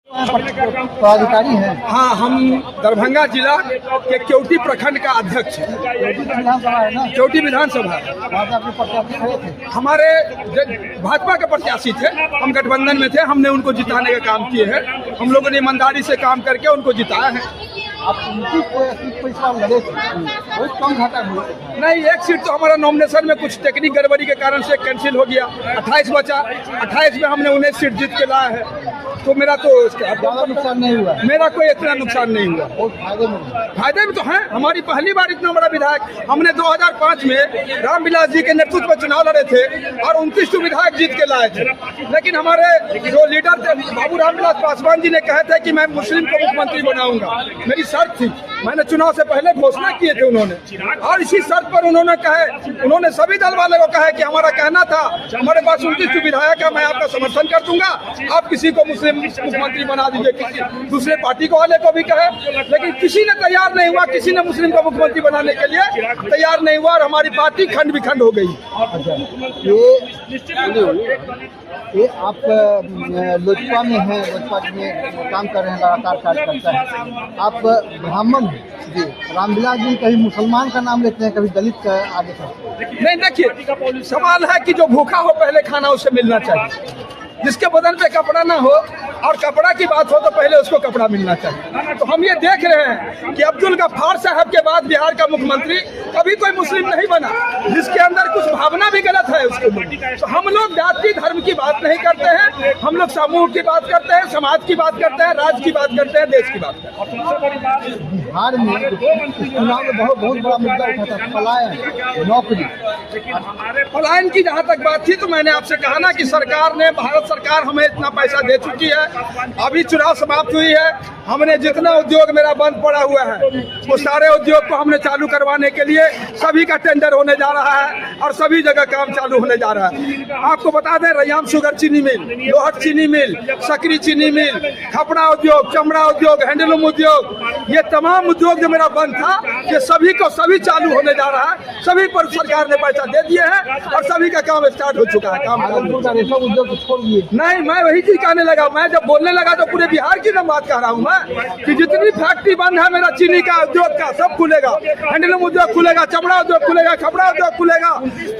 पदाधिकारी हैं। हाँ, हम दरभंगा जिला के केवटी प्रखंड का अध्यक्ष हैं। विधानसभा है ना, केवटी विधानसभा वहाँ से आपके प्रत्याशी खड़े थे। हमारे भाजपा के प्रत्याशी थे, हम गठबंधन में थे, हमने उनको जिताने का काम किए हैं। हम लोगों ने ईमानदारी से काम करके उनको जिताया है। आप उनकी सीट पर इस बार लड़े थे, बहुत कम घाटा हुआ। नहीं, एक सीट तो हमारा नॉमिनेशन में कुछ टेक्निक गड़बड़ी के कारण से कैंसिल हो गया। 28 बचा, 28 में हमने 19 सीट जीत के लाया है। तो मेरा तो ज़्यादा नुकसान नहीं हुआ, मेरा कोई इतना नुकसान नहीं हुआ। बहुत फायदे में हुआ। फायदे में तो हैं। हमारी पहली बार इतना बड़ा विधायक, हमने 2005 में रामविलास जी के नेतृत्व में चुनाव लड़े थे और 29 विधायक जीत के लाए थे। लेकिन हमारे जो लीडर थे बाबू रामविलास पासवान जी ने कहे थे कि मैं मुस्लिम को मुख्यमंत्री बनाऊंगा, मेरी शर्त थी। मैंने चुनाव से पहले घोषणा किए थे उन्होंने, और इसी शर्त पर उन्होंने सभी दल वाले को कहा कि हमारा कहना था हमारे पास 29 विधायक है, मैं आपका समर्थन कर दूंगा, आप किसी को मुस्लिम मुख्यमंत्री बना दीजिए। किसी दूसरे पार्टी को वाले को भी कहे, लेकिन किसी ने तैयार नहीं हुआ, किसी ने मुस्लिम को मुख्यमंत्री बनाने के लिए तैयार नहीं हुआ और हमारी पार्टी खंड विखंड हो गई। ये आप लोजपा में हैं, लोजपा में काम कर रहे हैं, लगातार कार्यकर्ता है। आप ब्राह्मण हैं जी, रामविलास जी कभी मुसलमान का नाम लेते हैं, कभी दलित का आगे करते हैं। नहीं, देखिए सवाल है कि जो भूखा हो पहले खाना उसे मिलना चाहिए, जिसके बदन पे कपड़ा ना हो और कपड़ा की बात हो तो पहले उसको कपड़ा मिलना चाहिए। तो हम ये देख रहे हैं कि अब्दुल गफ्फार साहब के बाद बिहार का मुख्यमंत्री कभी कोई मुस्लिम नहीं बना, जिसके अंदर कुछ भावना भी गलत है उसके लिए। तो हम लोग जाति धर्म की बात नहीं करते हैं, हम लोग समूह की बात करते हैं, समाज की बात करते हैं, राज्य की बात करते हैं, देश की बात करते हैं। बिहार में चुनाव में बहुत बड़ा मुद्दा उठा था, पलायन, नौकरी। पलायन की जहाँ तक बात थी तो मैंने आपसे कहा ना कि भारत सरकार हमें इतना पैसा दे चुकी है। अभी चुनाव समाप्त हुई है, हमने जितना उद्योग मेरा बंद पड़ा हुआ है वो सारे उद्योग को हमने चालू करवाने के लिए सभी का टेंडर होने जा रहा है और सभी जगह काम चालू होने जा रहा है। आपको बता दें, रैयाम शुगर चीनी मिल, लोहट चीनी मिल, सकरी चीनी मिल, कपड़ा उद्योग, चमड़ा उद्योग, हैंडलूम उद्योग, ये तमाम उद्योग जो मेरा बंद था ये सभी चालू होने जा रहा है। सभी पर सरकार ने पैसा दे दिए हैं और सभी का काम स्टार्ट हो चुका है। काम उद्योग छोड़ दिए। नहीं, मैं वही चीज कहने लगा। मैं जब बोलने लगा तो पूरे बिहार की बात कह रहा हूँ मैं कि जितनी फैक्ट्री बंद है मेरा चीनी का उद्योग का सब खुलेगा, हैंडलूम उद्योग खुलेगा, चमड़ा उद्योग खुलेगा, कपड़ा उद्योग खुलेगा,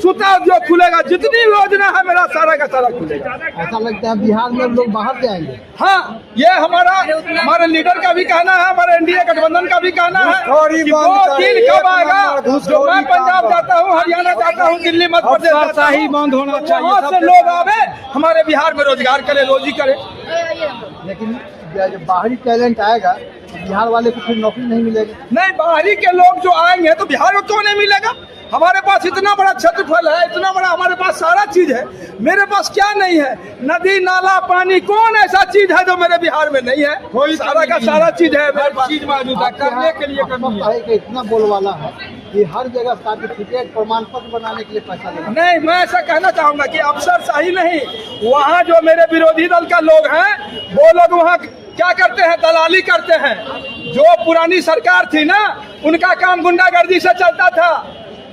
सूता उद्योग खुलेगा, जितनी योजना है मेरा सारा का सारा खुलेगा। ऐसा लगता है बिहार में लोग बाहर से आएंगे। हाँ, ये हमारे लीडर का भी कहना है, हमारे एनडीए गठबंधन का भी कहना है कि वो दिन कब आएगा जो मैं पंजाब जाता हूँ, हरियाणा जाता हूँ, दिल्ली मध्य प्रदेश जाता हूँ, बंद होना चाहिए, वहाँ से लोग आवे हमारे बिहार में रोजगार करे, रोजी करे। लेकिन जब बाहरी टैलेंट आएगा तो बिहार वाले को फिर नौकरी नहीं मिलेगी। नहीं, बाहरी के लोग जो आएंगे तो बिहार में क्यों नहीं मिलेगा? हमारे पास इतना बड़ा क्षेत्रफल है, इतना बड़ा हमारे पास सारा चीज है। मेरे पास क्या नहीं है? नदी नाला पानी, कौन ऐसा चीज है जो मेरे बिहार में नहीं है? कोई सारा का सारा चीज है मेरे पास। चीज मौजूद है, करने के लिए कमी है। इतना बोलवाला है कि हर जगह सर्टिफिकेट प्रमाण पत्र बनाने के लिए पैसा लेगा। नहीं, मैं ऐसा कहना चाहूंगा कि अफसरशाही नहीं, वहाँ जो मेरे विरोधी दल का लोग हैं वो लोग वहाँ क्या करते हैं? दलाली करते हैं। जो पुरानी सरकार थी ना, उनका काम गुंडागर्दी से चलता था,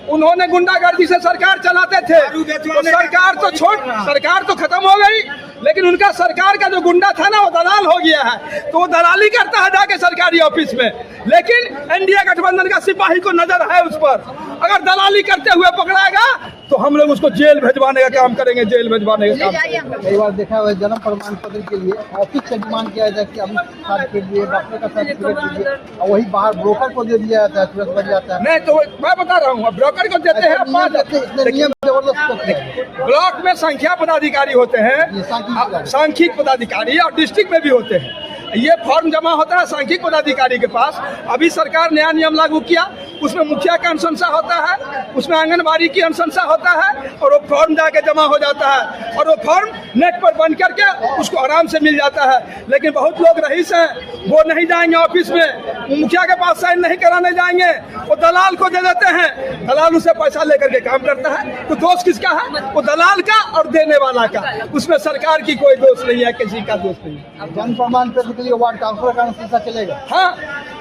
उन्होंने गुंडागर्दी से सरकार चलाते थे। तो सरकार तो खत्म हो गई, लेकिन उनका सरकार का जो गुंडा था ना वो दलाल हो गया है, तो वो दलाली करता है जाके सरकारी ऑफिस में। लेकिन एनडीए गठबंधन का सिपाही को नजर है उस पर, अगर दलाली करते हुए पकड़ाएगा तो हम लोग उसको जेल भिजवाने का काम करेंगे, जेल भिजवाने का काम। कई बार देखा हुआ जन्म प्रमाण पत्र के लिए ऑफिस से डिमांड किया जाता है कि अभी सर्टिफिकेट दिए, डॉक्टर का सर्टिफिकेट दीजिए, और वही बाहर ब्रोकर को दे दिया जाता है, तुरंत बन जाता है। नहीं, तो मैं बता रहा हूँ, ब्रोकर को देते हैं। नियम जबरदस्त करते हैं। ब्लॉक में संख्या पदाधिकारी होते हैं, सांख्यिक पदाधिकारी, और डिस्ट्रिक्ट में भी होते हैं। ये फॉर्म जमा होता है सांख्यिक पदाधिकारी के पास। अभी सरकार नया नियम लागू किया, उसमें मुखिया का अनुशंसा होता है, उसमें आंगनबाड़ी की अनुशंसा होता है, और वो फॉर्म जाके जमा हो जाता है और वो फॉर्म नेट पर बन करके उसको आराम से मिल जाता है। लेकिन बहुत लोग रईस हैं, वो नहीं जाएंगे ऑफिस में, मुखिया के पास साइन नहीं कराने जाएंगे, वो दलाल को दे देते हैं, दलाल उसे पैसा लेकर के काम करता है। तो दोष किसका है? वो दलाल का और देने वाला का। उसमें सरकार की कोई दोष नहीं है, किसी का दोष नहीं है। जन प्रमाण पत्र के लिए वार्ड काउंसिलर का सिलसिला चलेगा। हाँ,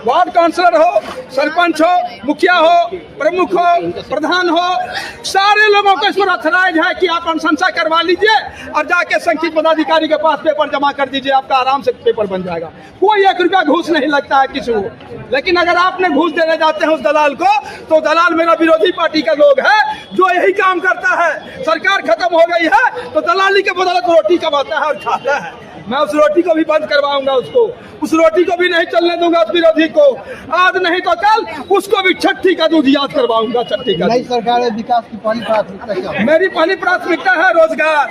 वार्ड काउंसलर हो, सरपंच हो, मुखिया हो, प्रमुख हो, प्रधान हो, सारे लोगों को इसमें अथराइज है कि आप अनुशंसा करवा लीजिए और जाके संचित पदाधिकारी के पास पेपर जमा कर दीजिए, आपका आराम से पेपर बन जाएगा। कोई 1 रुपया घूस नहीं लगता है किसी को। लेकिन अगर आपने घूस देने जाते हैं उस दलाल को, तो दलाल मेरा विरोधी पार्टी का लोग है जो यही काम करता है। सरकार खत्म हो गई है तो दलाली के बदौलत रोटी कमाता है और खाता है। मैं उस रोटी को भी बंद करवाऊंगा, उसको उस रोटी को भी नहीं चलने दूंगा उस विरोधी को। आज नहीं तो कल उसको भी छठी का दूध याद करवाऊंगा, छठी का। नई सरकार है, विकास की पहली प्राथमिकता क्या है? मेरी पहली प्राथमिकता है रोजगार।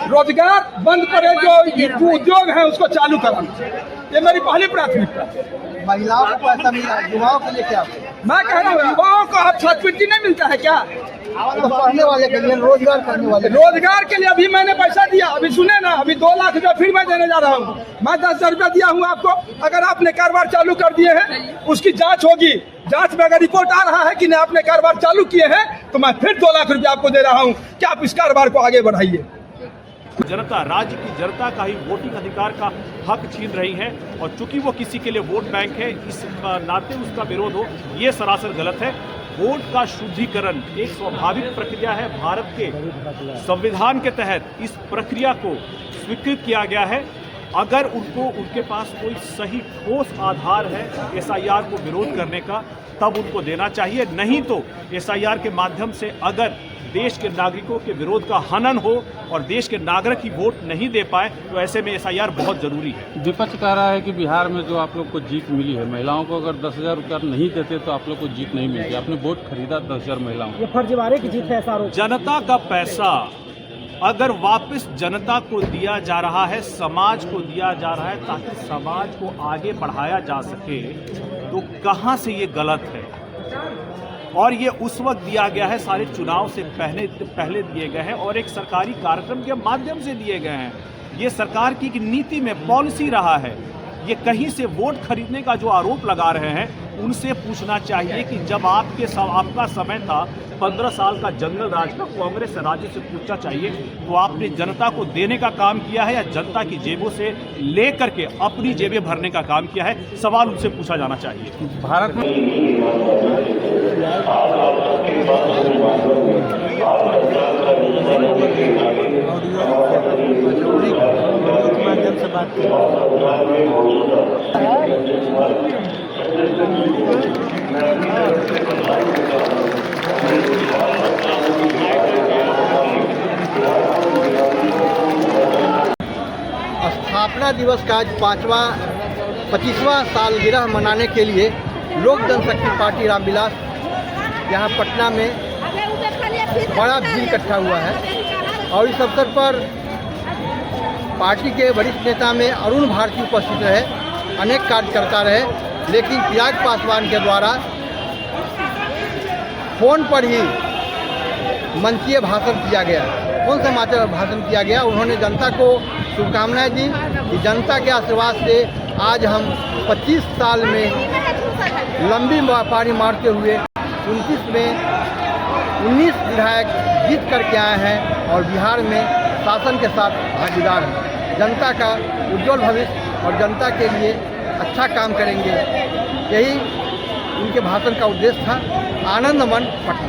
रोजगार बंद पड़े, जो उद्योग है उसको चालू कराना, ये मेरी पहली प्राथमिकता है। महिलाओं को पैसा मिला, युवाओं के लिए क्या? मैं कह रहा हूँ युवाओं को अब छात्रवृत्ति नहीं मिलता है क्या? तो पढ़ने वाले के लिए, रोजगार करने वाले रोजगार के लिए अभी मैंने पैसा दिया, अभी सुने ना, अभी 2 लाख रुपया फिर मैं देने जा रहा हूँ। मैं 10,000 रुपया दिया हूँ आपको। अगर आपने कारोबार चालू कर दिए हैं, उसकी जांच होगी, जांच में अगर रिपोर्ट आ रहा है कि नहीं आपने कारोबार चालू किए हैं, तो मैं फिर 2 लाख रुपया आपको दे रहा हूँ कि आप इस कारोबार को आगे बढ़ाइए। जनता, राज्य की जनता का ही वोटिंग अधिकार का हक छीन रही है और चूंकि वो किसी के लिए वोट बैंक है, इस नाते उसका विरोध हो, ये सरासर गलत है। वोट का शुद्धिकरण एक स्वाभाविक प्रक्रिया है। भारत के संविधान के तहत इस प्रक्रिया को स्वीकृत किया गया है। अगर उनके पास कोई सही ठोस आधार है एसआईआर को विरोध करने का, तब उनको देना चाहिए। नहीं तो एसआईआर के माध्यम से अगर देश के नागरिकों के विरोध का हनन हो और देश के नागरिक ही वोट नहीं दे पाए, तो ऐसे में एसआईआर बहुत जरूरी है। विपक्ष कह रहा है कि बिहार में जो आप लोग को जीत मिली है, महिलाओं को अगर 10,000 रुपया नहीं देते तो आप लोग को जीत नहीं मिलती। आपने वोट खरीदा 10,000 महिलाओं। ये फर्जीवाड़े की जीत है, ऐसा आरोप। जनता का पैसा अगर वापस जनता को दिया जा रहा है, समाज को दिया जा रहा है ताकि समाज को आगे बढ़ाया जा सके, तो कहां से ये गलत है? और ये उस वक्त दिया गया है, सारे चुनाव से पहले दिए गए हैं और एक सरकारी कार्यक्रम के माध्यम से दिए गए हैं। ये सरकार की नीति में पॉलिसी रहा है। ये कहीं से वोट खरीदने का जो आरोप लगा रहे हैं, उनसे पूछना चाहिए कि जब आपका समय था 15 साल का जंगल राज का, कांग्रेस राज्य से पूछना चाहिए तो आपने जनता को देने का काम किया है या जनता की जेबों से ले करके अपनी जेबें भरने का काम किया है? सवाल उनसे पूछा जाना चाहिए। भारत में माध्यम से बात स्थापना दिवस का आज 25वां सालगिरह मनाने के लिए लोक जनशक्ति पार्टी रामविलास यहाँ पटना में बड़ा भीड़ इकट्ठा हुआ है और इस अवसर पर पार्टी के वरिष्ठ नेता में अरुण भारती उपस्थित रहे, अनेक कार्यकर्ता रहे, लेकिन चिराग पासवान के द्वारा फोन पर ही मंचीय भाषण किया गया। कौन सा मात्र भाषण किया गया? उन्होंने जनता को शुभकामनाएं दी कि जनता के आशीर्वाद से आज हम 25 साल में लंबी पारी मारते हुए 29 में 19 विधायक जीत करके आए हैं और बिहार में शासन के साथ भागीदार हैं। जनता का उज्जवल भविष्य और जनता के लिए अच्छा काम करेंगे, यही उनके भाषण का उद्देश्य था। आनंद मन पटना।